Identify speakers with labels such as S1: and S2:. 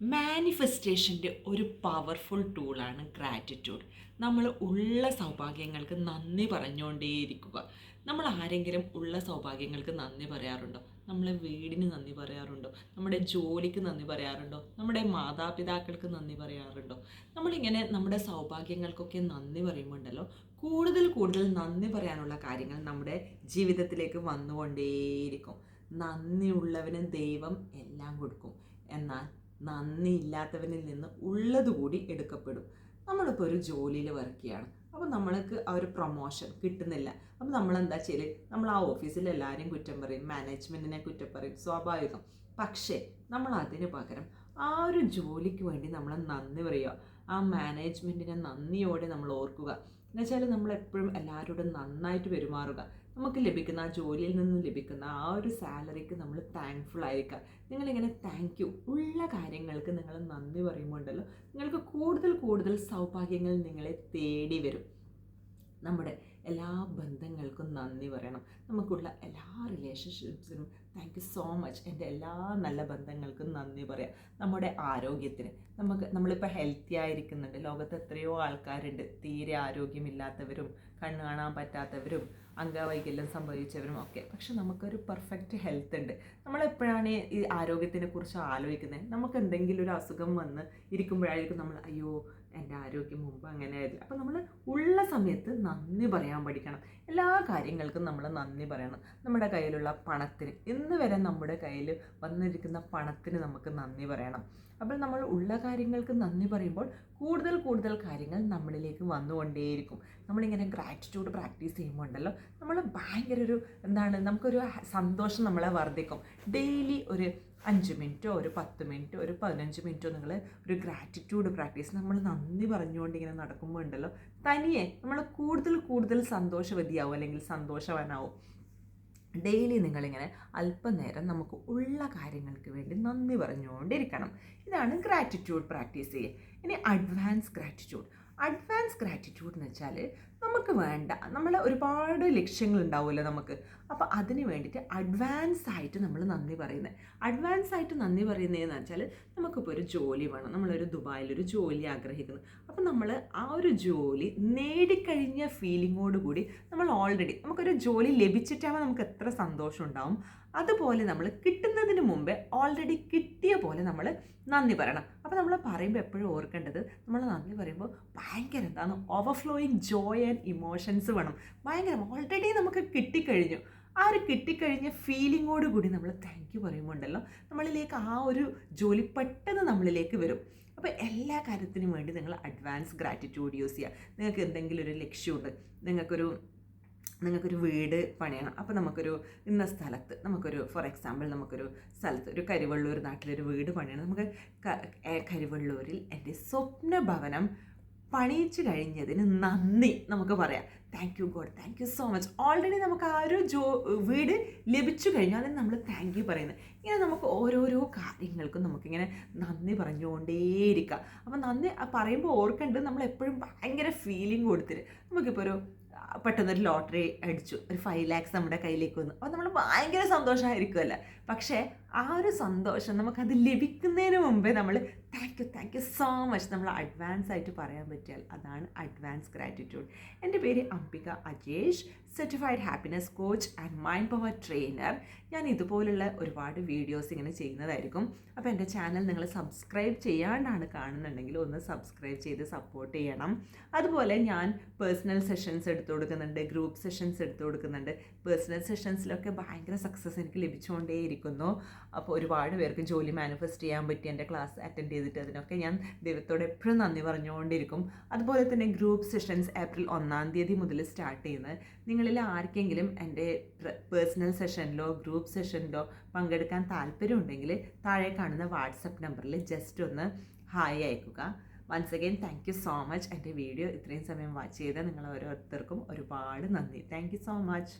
S1: മാനിഫെസ്റ്റേഷൻ്റെ ഒരു പവർഫുൾ ടൂളാണ് ഗ്രാറ്റിറ്റ്യൂഡ്. നമ്മൾ ഉള്ള സൗഭാഗ്യങ്ങൾക്ക് നന്ദി പറഞ്ഞുകൊണ്ടേയിരിക്കുക. നമ്മൾ ആരെങ്കിലും ഉള്ള സൗഭാഗ്യങ്ങൾക്ക് നന്ദി പറയാറുണ്ടോ? നമ്മളെ വീടിന് നന്ദി പറയാറുണ്ടോ? നമ്മുടെ ജോലിക്ക് നന്ദി പറയാറുണ്ടോ? നമ്മുടെ മാതാപിതാക്കൾക്ക് നന്ദി പറയാറുണ്ടോ? നമ്മളിങ്ങനെ നമ്മുടെ സൗഭാഗ്യങ്ങൾക്കൊക്കെ നന്ദി പറയുമ്പോൾ ഉണ്ടല്ലോ, കൂടുതൽ കൂടുതൽ നന്ദി പറയാനുള്ള കാര്യങ്ങൾ നമ്മുടെ ജീവിതത്തിലേക്ക് വന്നുകൊണ്ടേയിരിക്കും. നന്ദിയുള്ളവന് ദൈവം എല്ലാം കൊടുക്കും. എന്നാൽ നന്ദി ഇല്ലാത്തവനിൽ നിന്ന് ഉള്ളതുകൂടി എടുക്കപ്പെടും. നമ്മളിപ്പോൾ ഒരു ജോലിയിൽ വർക്ക് ചെയ്യാണ്, അപ്പോൾ നമ്മൾക്ക് ആ ഒരു പ്രൊമോഷൻ കിട്ടുന്നില്ല. അപ്പോൾ നമ്മളെന്താ ചെയ്യൽ? നമ്മൾ ആ ഓഫീസിൽ എല്ലാവരെയും കുറ്റം പറയും, മാനേജ്മെൻറ്റിനെ കുറ്റം പറയും, സ്വാഭാവികം. പക്ഷേ നമ്മൾ അതിന് പകരം ആ ഒരു ജോലിക്ക് വേണ്ടി നമ്മൾ നന്ദി പറയുക, ആ മാനേജ്മെൻറ്റിനെ നന്ദിയോടെ നമ്മൾ ഓർക്കുക. എന്നുവെച്ചാൽ നമ്മളെപ്പോഴും എല്ലാവരോടും നന്നായിട്ട് പെരുമാറുക. നമുക്ക് ലഭിക്കുന്ന ആ ജോലിയിൽ നിന്ന് ലഭിക്കുന്ന ആ ഒരു സാലറിക്ക് നമ്മൾ താങ്ക്ഫുൾ ആയിരിക്കുക. നിങ്ങളിങ്ങനെ താങ്ക് യു ഉള്ള കാര്യങ്ങൾക്ക് നിങ്ങൾ നന്ദി പറയുമ്പോൾ ഉണ്ടല്ലോ, നിങ്ങൾക്ക് കൂടുതൽ കൂടുതൽ സൗഭാഗ്യങ്ങൾ നിങ്ങളെ തേടി വരും. നമ്മുടെ എല്ലാ ബന്ധങ്ങൾക്കും നന്ദി പറയണം. നമുക്കുള്ള എല്ലാ റിലേഷൻഷിപ്സിനും താങ്ക് യു സോ മച്ച്. എൻ്റെ എല്ലാ നല്ല ബന്ധങ്ങൾക്കും നന്ദി പറയാം. നമ്മുടെ ആരോഗ്യത്തിന് നമ്മളിപ്പോൾ ഹെൽത്തി ആയിരിക്കുന്നുണ്ട്. ലോകത്ത് എത്രയോ ആൾക്കാരുണ്ട് തീരെ ആരോഗ്യമില്ലാത്തവരും കണ്ണ് കാണാൻ പറ്റാത്തവരും അംഗവൈകല്യം സംഭവിച്ചവരും ഒക്കെ. പക്ഷെ നമുക്കൊരു പെർഫെക്റ്റ് ഹെൽത്ത് ഉണ്ട്. നമ്മളെപ്പോഴാണ് ഈ ആരോഗ്യത്തിനെ കുറിച്ച് ആലോചിക്കുന്നത്? നമുക്ക് എന്തെങ്കിലും ഒരു അസുഖം വന്ന് ഇരിക്കുമ്പോഴായിരിക്കും നമ്മൾ അയ്യോ എൻ്റെ ആരോഗ്യം മുമ്പ് അങ്ങനെ ആയിരുന്നു. അപ്പോൾ നമ്മൾ ഉള്ള സമയത്ത് നന്ദി പറയാൻ പഠിക്കണം. എല്ലാ കാര്യങ്ങൾക്കും നമ്മൾ നന്ദി പറയണം. നമ്മുടെ കയ്യിലുള്ള പണത്തിന്, ഇന്ന് വരെ നമ്മുടെ കയ്യിൽ വന്നിരിക്കുന്ന പണത്തിന് നമുക്ക് നന്ദി പറയണം. അപ്പോൾ നമ്മൾ ഉള്ള കാര്യങ്ങൾക്ക് നന്ദി പറയുമ്പോൾ കൂടുതൽ കൂടുതൽ കാര്യങ്ങൾ നമ്മളിലേക്ക് വന്നുകൊണ്ടേയിരിക്കും. നമ്മളിങ്ങനെ ഗ്രാറ്റിറ്റ്യൂഡ് പ്രാക്ടീസ് ചെയ്യുമ്പോൾ ഉണ്ടല്ലോ, നമ്മൾ ഭയങ്കര നമുക്കൊരു സന്തോഷം നമ്മളെ വർദ്ധിക്കും. ഡെയിലി ഒരു 5 മിനിറ്റോ ഒരു 10 മിനിറ്റോ ഒരു 15 മിനിറ്റോ നിങ്ങൾ ഒരു ഗ്രാറ്റിറ്റ്യൂഡ് പ്രാക്ടീസ് നമ്മൾ നന്ദി പറഞ്ഞുകൊണ്ട് ഇങ്ങനെ നടക്കുമ്പോൾ ഉണ്ടല്ലോ, തനിയെ നമ്മൾ കൂടുതൽ കൂടുതൽ സന്തോഷവതിയാവും അല്ലെങ്കിൽ സന്തോഷവാനാവും. ഡെയിലി നിങ്ങളിങ്ങനെ അല്പനേരം നമുക്ക് ഉള്ള കാര്യങ്ങൾക്ക് വേണ്ടി നന്ദി പറഞ്ഞുകൊണ്ടിരിക്കണം. ഇതാണ് ഗ്രാറ്റിറ്റ്യൂഡ് പ്രാക്ടീസ് ചെയ്യുക. ഇനി അഡ്വാൻസ് ഗ്രാറ്റിറ്റ്യൂഡ് എന്ന് വെച്ചാൽ നമുക്ക് വേണ്ട ഒരുപാട് ലക്ഷ്യങ്ങൾ ഉണ്ടാവുമല്ലോ നമുക്ക്. അപ്പോൾ അതിന് വേണ്ടിയിട്ട് അഡ്വാൻസ് ആയിട്ട് നമ്മൾ നന്ദി പറയുന്നതെന്ന് വെച്ചാൽ നമുക്കിപ്പോൾ ഒരു ജോലി വേണം. നമ്മളൊരു ദുബായിലൊരു ജോലി ആഗ്രഹിക്കുന്നു. അപ്പോൾ നമ്മൾ ആ ഒരു ജോലി നേടിക്കഴിഞ്ഞ ഫീലിങ്ങോട് കൂടി നമ്മൾ ഓൾറെഡി നമുക്കൊരു ജോലി ലഭിച്ചിട്ടാകുമ്പോൾ നമുക്ക് എത്ര സന്തോഷം ഉണ്ടാവും, അതുപോലെ നമ്മൾ കിട്ടുന്നതിന് മുമ്പേ ഓൾറെഡി കിട്ടിയ പോലെ നമ്മൾ നന്ദി പറയണം. അപ്പോൾ നമ്മൾ പറയുമ്പോൾ എപ്പോഴും ഓർക്കേണ്ടത്, നമ്മൾ നന്ദി പറയുമ്പോൾ ഭയങ്കര ഓവർഫ്ലോയിങ് ജോയ് ആൻഡ് ഇമോഷൻസ് വേണം. ഭയങ്കര ഓൾറെഡി നമുക്ക് കിട്ടിക്കഴിഞ്ഞു, ആ ഒരു കിട്ടിക്കഴിഞ്ഞ ഫീലിങ്ങോട് കൂടി നമ്മൾ താങ്ക് യു പറയുമ്പോൾ ഉണ്ടല്ലോ, നമ്മളിലേക്ക് ആ ഒരു ജോലി പെട്ടെന്ന് നമ്മളിലേക്ക് വരും. അപ്പോൾ എല്ലാ കാര്യത്തിനും വേണ്ടി നിങ്ങൾ അഡ്വാൻസ് ഗ്രാറ്റിറ്റ്യൂഡ് യൂസ് ചെയ്യുക. നിങ്ങൾക്ക് എന്തെങ്കിലും ഒരു ലക്ഷ്യമുണ്ട്, നിങ്ങൾക്കൊരു വീട് പണിയണം. അപ്പോൾ ഇന്ന സ്ഥലത്ത് ഫോർ എക്സാമ്പിൾ നമുക്കൊരു സ്ഥലത്ത് ഒരു കരിവള്ളൂർ നാട്ടിലൊരു വീട് പണിയണം. നമുക്ക് കരിവള്ളൂരിൽ എൻ്റെ സ്വപ്ന ഭവനം പണിയിച്ചു കഴിഞ്ഞതിന് നന്ദി നമുക്ക് പറയാം. Thank you God, thank you so much. Already നമുക്ക് ആ ഒരു വീട് ലഭിച്ചു കഴിഞ്ഞാൽ അതിന് നമ്മൾ താങ്ക് യു പറയുന്നത്. ഇങ്ങനെ നമുക്ക് ഓരോരോ കാര്യങ്ങൾക്കും നമുക്കിങ്ങനെ നന്ദി പറഞ്ഞുകൊണ്ടേയിരിക്കാം. അപ്പോൾ നന്ദി പറയുമ്പോൾ ഓർക്കേണ്ടത്, നമ്മൾ എപ്പോഴും ഭയങ്കര ഫീലിംഗ് കൊടുത്തിട്ട് നമുക്കിപ്പോൾ പെട്ടെന്നൊരു ലോട്ടറി അടിച്ചു, ഒരു 5 lakhs നമ്മുടെ കയ്യിലേക്ക് വന്നു. അപ്പോൾ നമ്മൾ ഭയങ്കര സന്തോഷമായിരിക്കുമല്ലോ. പക്ഷേ ആ ഒരു സന്തോഷം നമുക്കത് ലഭിക്കുന്നതിന് മുമ്പേ നമ്മൾ താങ്ക് യു സോ മച്ച് നമ്മൾ അഡ്വാൻസ് ആയിട്ട് പറയാൻ പറ്റിയാൽ അതാണ് അഡ്വാൻസ് ഗ്രാറ്റിറ്റ്യൂഡ്. എൻ്റെ പേര് Ambika Ajesh, certified happiness coach and mind power trainer. ഞാൻ ഇതുപോലുള്ള ഒരുപാട് വീഡിയോസ് ഇങ്ങനെ ചെയ്യുന്നതായിരിക്കും. അപ്പോൾ എൻ്റെ ചാനൽ നിങ്ങൾ സബ്സ്ക്രൈബ് ചെയ്യാണ്ടാണ് കാണുന്നുണ്ടെങ്കിൽ ഒന്ന് സബ്സ്ക്രൈബ് ചെയ്ത് സപ്പോർട്ട് ചെയ്യണം. അതുപോലെ ഞാൻ പേഴ്സണൽ സെഷൻസ് എടുത്തു കൊടുക്കുന്നുണ്ട്, ഗ്രൂപ്പ് സെഷൻസ് എടുത്തു കൊടുക്കുന്നുണ്ട്. പേഴ്സണൽ സെഷൻസിലൊക്കെ ഭയങ്കര സക്സസ് എനിക്ക് ലഭിച്ചുകൊണ്ടേയിരിക്കുന്നു. അപ്പോൾ ഒരുപാട് പേർക്ക് ജോലി മാനിഫെസ്റ്റ് ചെയ്യാൻ പറ്റി എൻ്റെ ക്ലാസ് അറ്റൻഡ് ചെയ്തിട്ട് അതിനൊക്കെ ഞാൻ ദൈവത്തോട് എപ്പോഴും നന്ദി പറഞ്ഞുകൊണ്ടിരിക്കും. അതുപോലെ തന്നെ ഗ്രൂപ്പ് സെഷൻസ് ഏപ്രിൽ 1-ാം തീയതി മുതൽ സ്റ്റാർട്ട് ചെയ്യുന്നത്. നിങ്ങളിൽ ആർക്കെങ്കിലും എൻ്റെ പേഴ്സണൽ സെഷനിലോ ഗ്രൂപ്പ് സെഷനിലോ പങ്കെടുക്കാൻ താല്പര്യമുണ്ടെങ്കിൽ താഴെ കാണുന്ന വാട്സപ്പ് നമ്പറിൽ ജസ്റ്റ് ഒന്ന് ഹായ് അയക്കുക. Once again thank you so much. എൻ്റെ വീഡിയോ ഇത്രയും സമയം വാച്ച് ചെയ്ത നിങ്ങൾ ഓരോരുത്തർക്കും ഒരുപാട് നന്ദി. Thank you so much.